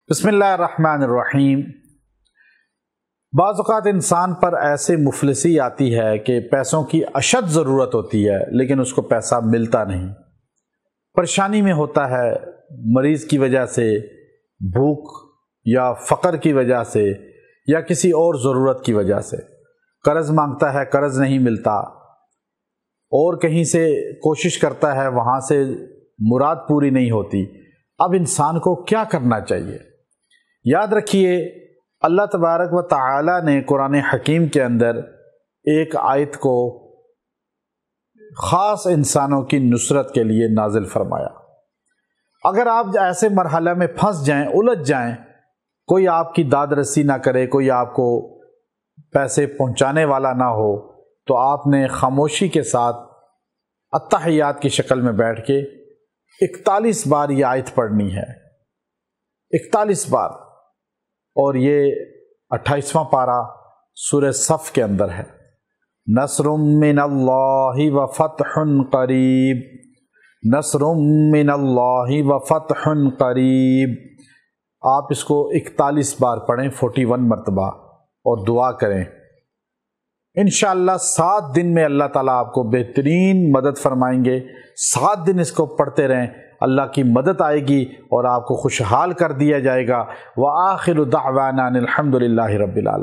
بسم اللہ الرحمن الرحیم۔ بعض اوقات انسان پر ایسے مفلسی آتی ہے کہ پیسوں کی اشد ضرورت ہوتی ہے لیکن اس کو پیسہ ملتا نہیں، پریشانی میں ہوتا ہے، مریض کی وجہ سے، بھوک یا فقر کی وجہ سے یا کسی اور ضرورت کی وجہ سے قرض مانگتا ہے، قرض نہیں ملتا، اور کہیں سے کوشش کرتا ہے، وہاں سے مراد پوری نہیں ہوتی۔ اب انسان کو کیا کرنا چاہیے؟ یاد رکھیے، اللہ تبارک و تعالی نے قرآن حکیم کے اندر ایک آیت کو خاص انسانوں کی نصرت کے لیے نازل فرمایا۔ اگر آپ ایسے مرحلہ میں پھنس جائیں، الجھ جائیں، کوئی آپ کی داد رسی نہ کرے، کوئی آپ کو پیسے پہنچانے والا نہ ہو، تو آپ نے خاموشی کے ساتھ اتحیات کی شکل میں بیٹھ کے 41 بار یہ آیت پڑھنی ہے، 41 بار، اور یہ 28واں پارہ سورہ صف کے اندر ہے۔ نصر من اللہ و فتح قریب، نصر من اللہ و فتح قریب۔ آپ اس کو 41 بار پڑھیں، 41 مرتبہ، اور دعا کریں۔ انشاءاللہ 7 دن میں اللہ تعالیٰ آپ کو بہترین مدد فرمائیں گے۔ 7 دن اس کو پڑھتے رہیں، اللہ کی مدد آئے گی اور آپ کو خوشحال کر دیا جائے گا۔ وآخر دعوانا الحمد للہ رب العالمین۔